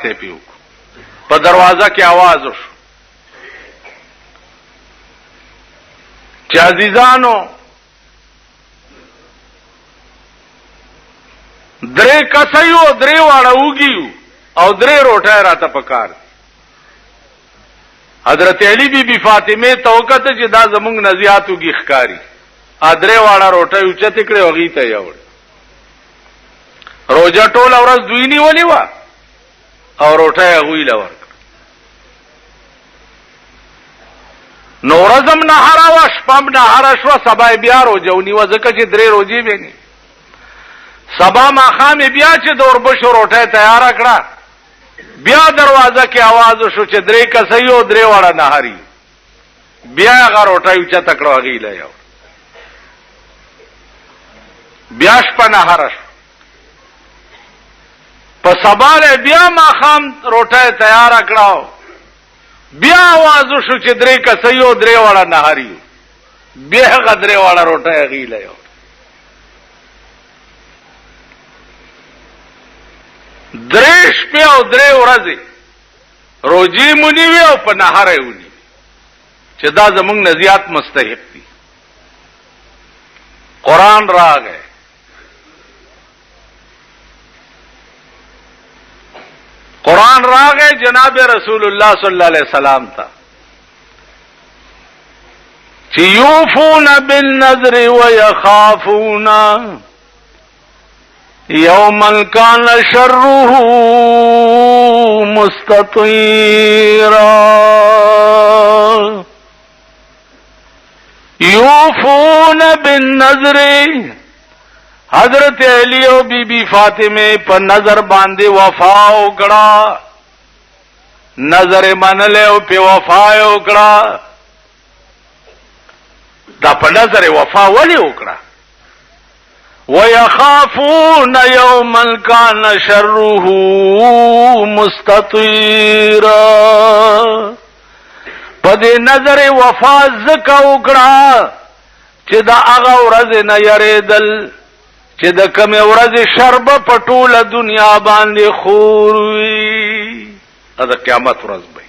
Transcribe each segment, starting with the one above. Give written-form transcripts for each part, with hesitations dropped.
ته پیو په دروازه کې आवाज وشو چې عزیزانو درې کسایو درې واړه وګیو او درې روټه راته پکار حضرت علی بی بی فاطمه توکته چې دا زمونږ نزیاتو کی ښکاری ادرې واړه روټه اوچته کړې وغي ته یوړ روزه ټول ورځ دوی نیولې و او روټه غوی لور نورزم نهارا و شپم نهارا شو سبا بیا روزونی و ځکه چې درې روزي ویني سبا ماخام بیا چې دور بشو روټه تیار کړه بیا دروازه کې आवाज وشو چې درې کسایو درې واړه نهاري بیا هغه روټه اوچا تکړه غي لایو بیا شپه نهارا شو په سبا له بیا ماخام روټه تیار کړه بیا आवाज وشو چې درې کسایو درې واړه نهاري بیا هغه درې واړه روټه غي لایو دریش په او درې ورځې روزي مونږ وی او په نهاره ونی چې دا زمونږ نزیات مستحق دي قران راغی جناب رسول الله صلی الله علیه وسلم ته چې یوفون بالنذر ويخافون یوما کان شره مستطیرا یوفون بالنذر حضرت علی او بی بی فاطمه په نظر باندې وفا وکړه نظر منله او په وفا وکړه دا په نظر وفا ولې وکړه وَيَخَافُونَ يَوْمًا كَانَ شَرُّهُ مُسْتَطِيرًا پدې نظر وفا زکا وکړه چې دا هغه ورځ نه یریدل چې د کوم ورځ شرب په ټوله دنیا باندې خور وي دا قیامت ورځ به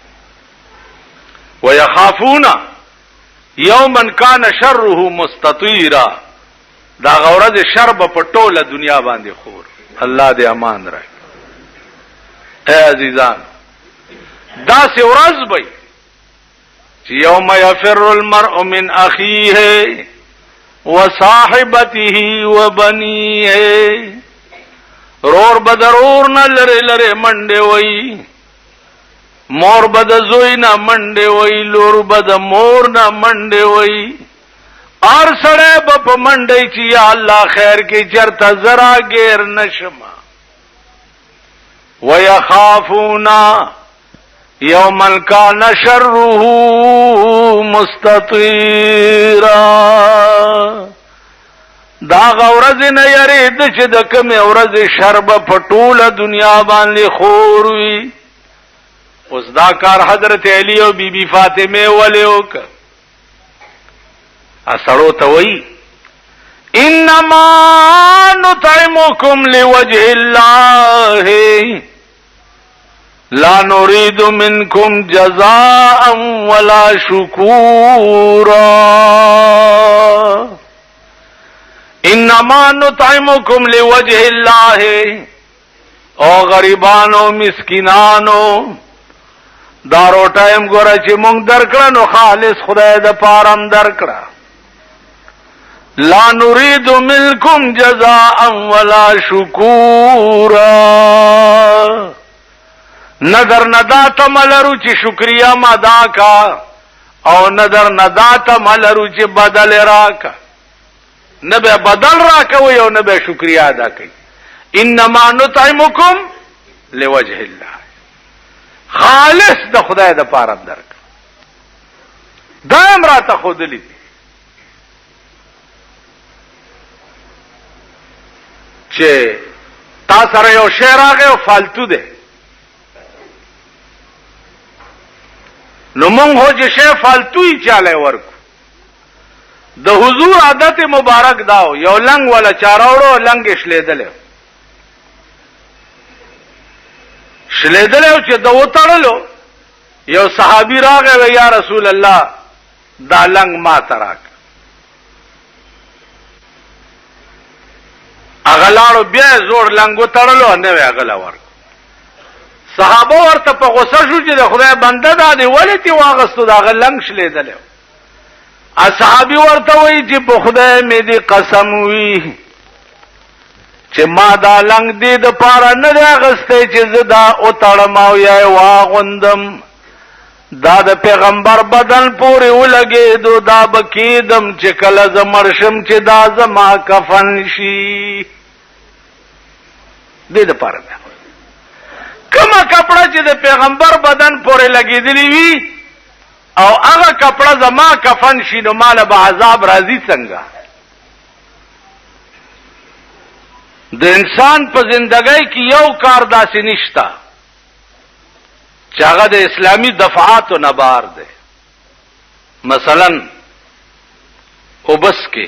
وَيَخَافُونَ يَوْمًا كَانَ شَرُّهُ مُسْتَطِيرًا دا غورز شرب په ټوله دنیا باندې خور الله دې امان راکړي اے عزیزان دا سه ورځ به چې یوم یفر المرء من اخیه وصاحبته وبنیه رور بدرور نه لره لره منډه وای مور بد زوی نه منډه وای لور بد مور نه منډه وای اور سڑے بپ منڈی چی یا اللہ خیر کی چرتا ذرا گیر نشما وَيَخَافُونَ يَوْمًا كَانَ شَرُّهُ مُسْتَطِيرًا دا غورز نه یرید چې د کوم ورځ شرب پټوله دنیا باندې خور وي اوس دا کار حضرت علی او بی بی فاطمه ولیوک اسړو ته وای انما نطعمكم لوجه الله لا نريد منكم جزاء ولا شكورا انما نطعمكم لوجه الله او غریبانو مسکینانو دارو ټایم ګره چې مونږ درکړه نو خالص خدای د پارم درکړه لا نريد منكم جزاء ولا شكورا نظر ندات ملرو چې شکریا مادا کا او نظر ندات ملرو چې بدل راکا نبه بدل راکا وي او نبه شکریا ادا کوي انما نطعمكم لوجه الله خالص د خدای د پاره درک دایم را ته خودلی چې تا سره یو شعر راغی او فالتو ده نو مونږ هو چې شی فالتوی چاله ورکو د حضور عادت مبارک داو یو لنګ ولا چاروړو لنګ شلیدل شلیدل او چې د وتړلو یو صحابي راغی یا رسول الله دا لنګ ما تراک اغلاړو بیا زور لنګو تړلو نه وی اغلا ورک صحابه ورته په غوسه شو چې د خدای بنده دا دی ولې تی واغستو دا غلنګ شلیدل اصحابي ورته وی چې په خدای مې دې قسم وی چې ما دا لنګ دې د پاره نه راغسته چې زدا او تړم او یا واغوندم دا د پیغمبر بدن پورې ولګېدو دا بکیدم چې کله زمرشم چې دا زما کفن شي دې د پاره کما کپڑا چې د پیغمبر بدن پورې لګېدلی وي او هغه کپڑا زما کفن شي نو مال به عذاب راځي څنګه د انسان په زندګۍ کې یو کار داسې نشتا چې هغه د اسلامی دفعاتو نه بار دی مثلا اوبس کې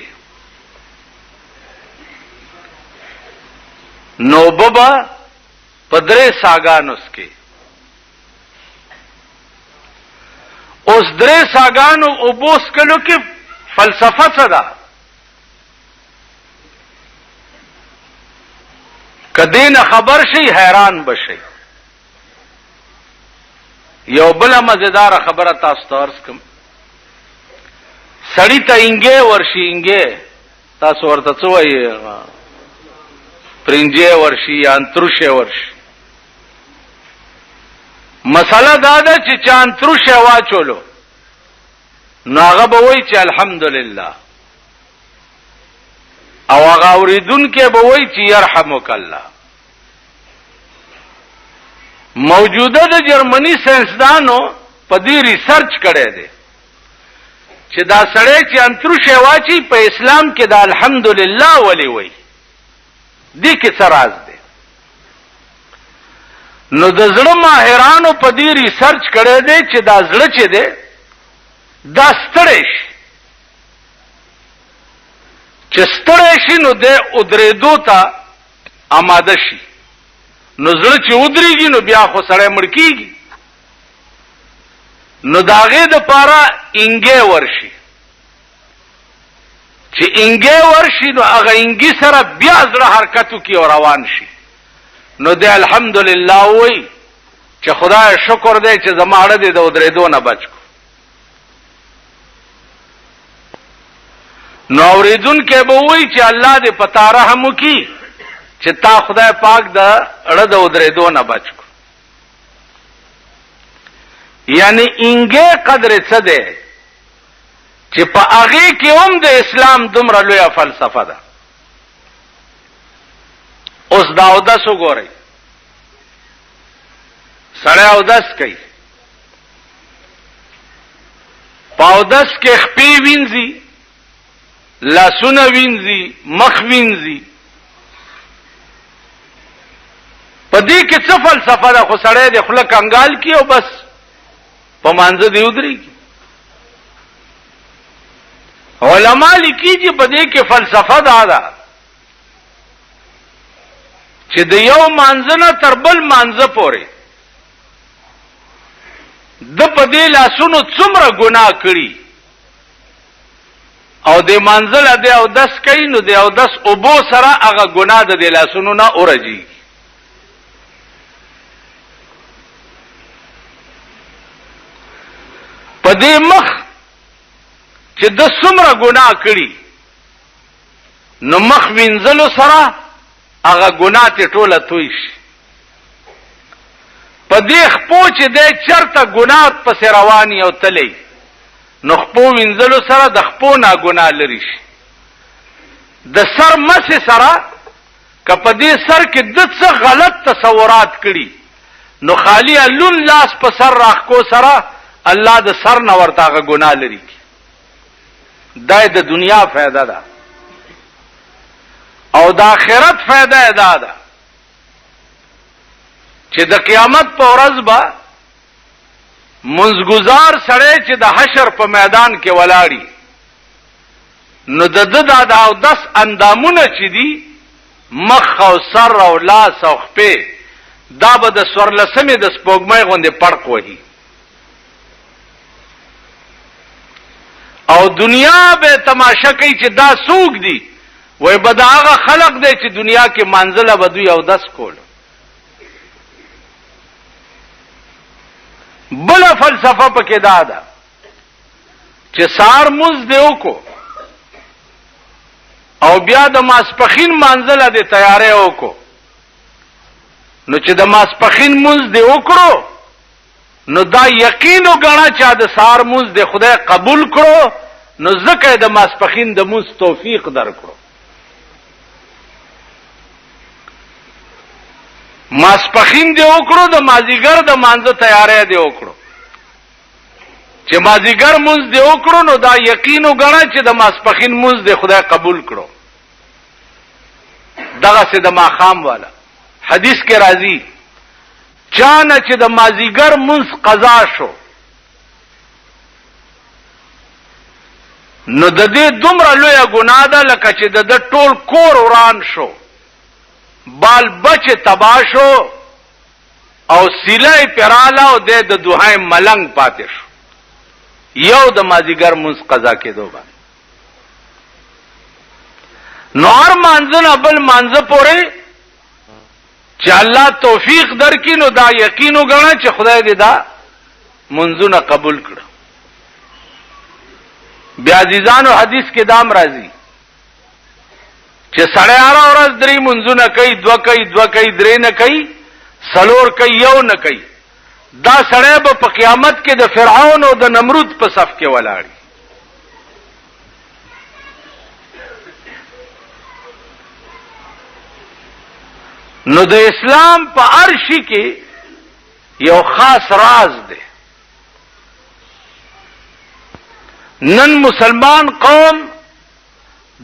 نوببا پدرے ساگانوس کې اوس درې ساگانو اوبوس کلو کې فلسفه څه ده کدی نه خبر شي حیران بشي یو بل مزیدار خبره تاسو ته عرض کوم سړی ته انګه ورشي انګه تاسو ورته څه وایي پرنجه ورشي یا انترشه ورشي مسله دا ده چې چانترشه واچولو نو هغه به وایي چې الحمدلله او هغه اوریدونکي به وایي چې يرحمک الله موجوده د جرمني ساينسدانو په دې ریسرچ کړی دی چې دا سړی چې انترشه واچي په اسلام کې دا الحمدلله ولي وایي دې کې څه راز دی نو د زړه ماهرانو په دې ریسرچ کړی دی چې دا زړه چې دی دا ستړی شي چې ستړی شي نو د ودرېدو ته آماده شي نو زړه چې ودرېږي نو بیا خو سړی مړ کېږي نو د هغې دپاره انګی ورشي چې انګی ورشي نو هغه انګي سره بیا زړه حرکت وکړي او روان شي نو دی الحمدلله وایي چې خدای شکر دی چې زما اړه دی د ودرېدو نه بچ کو نو اورېدونکی به وایي چې الله دې په تا رحم وکړي چې تا خدای پاک د اړه د ودرېدو نه بچ کو یعنی انګی قدر څه دی چې په هغې کې هم د اسلام دومره لویه فلسفه ده اوس دا اودس وګورئ سړی اودس کوي په اودس کې خپې وینځي لاسونه وینځي مخ وینځي په دې کې څه فلسفه ده خو سړی د خوله کنګال کړي او بس په مانځه دی ودرېږي علما لیکي چې په دې کې فلسفه دا ده چې د یو مانځه نه تر بل مانځه پورې د په دې لاسونو څومره ګناه کړي او د مانځله دی اودس کوي نو د اودس اوبو سره هغه ګناه د دې لاسونو نه اورجي په دې مخ چې د څومره ګناه کړي نو مخ وینځلو سره هغه ګناه ته ټوله توی شي په دې خپو چې دی چرته ګناه پسې رواني او تلی نو خپو وینځلو سره د خپو نه ګناه لري شي د سر مسې سره که په دې سر کې د څه غلط تصورات کړي نو خالی اللون لاس په سر راخکو سره الله د سر نه ورته هغه ګناه لري دا د دنیا فائدہ ده او د آخرت فائدہ دا ده چې د قیامت په ورځ به منځګزار سړی چې د حشر په میدان کې ولاړي نو د ده د اودس اندامونه چې دي مخ او سر او لاس او خپې دا به د سورلسمې د سپوږمۍ غوندې پړق وهي او دنیا به تماشا کوي چې دا څوک دي وای به دا هغه خلق دی چې دنیا کې منزله به دوی اودس کول بل فلسفه پکې دا ده چې سار مز دیو کو او بیا د ماسپخین منزله د تیارې وکړو نو چې د ماسپخین مز دی وکړو نو دا یقین وګڼه چې د سار مز دی خدای قبول کړو نو ځکه د ماسپخین د مز توفیق درکړو ماسپخین دی وکړو د مازیګر د مانزه تیارې دی وکړو چې مازیګر مز دی وکړو نو دا یقین وګڼه چې د ماسپخین مز دی خدای قبول کړو دغه سه د ماخام والا حدیث کې راځي چانه چې د مازیګر منځ قضا شو نو د دې دومره لویه ګناه ده لکه چې د ټول کور وران شو بال بچ تبا شو او سیله پراله او د دوهای ملنګ پاتې شو یو د مازیګر منځ قضا کېدو باندې نور مانځنه بل مانځه پورې چې الله توفیق درکې نو دا یقین وګڼه چې خدای دې دا منځونه قبول کړه بیا عزیزانو حدیث کې دام راځي چې 8.5 ورځ درې منځونه کوي دوه کوي درې نه کوي څلور کوي یو نه کوي دا سړی به په قیامت کې د فرعون او د نمرود په صف کې ولاړي نو د اسلام په عرشی کې یو خاص راز دی نن مسلمان قوم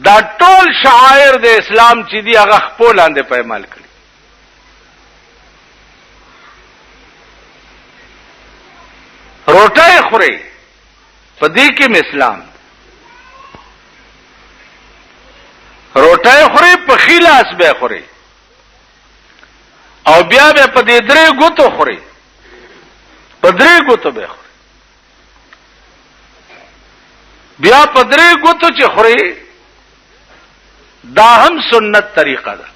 دا ټول شعائر د اسلام چې دی هغه خپل لاندې پېمال کړي روټه خوري په دې کې اسلام روټه خوري په خلاص به خوري او بیا به په دې درې ګوتو خوري په درې ګوتو به خوري بیا په درې ګوتو چې خوري دا هم سنت طریقه ده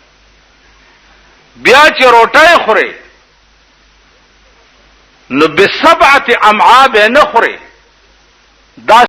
بیا چې روټه خوري نو بسبعه امعاء به نه خوري دا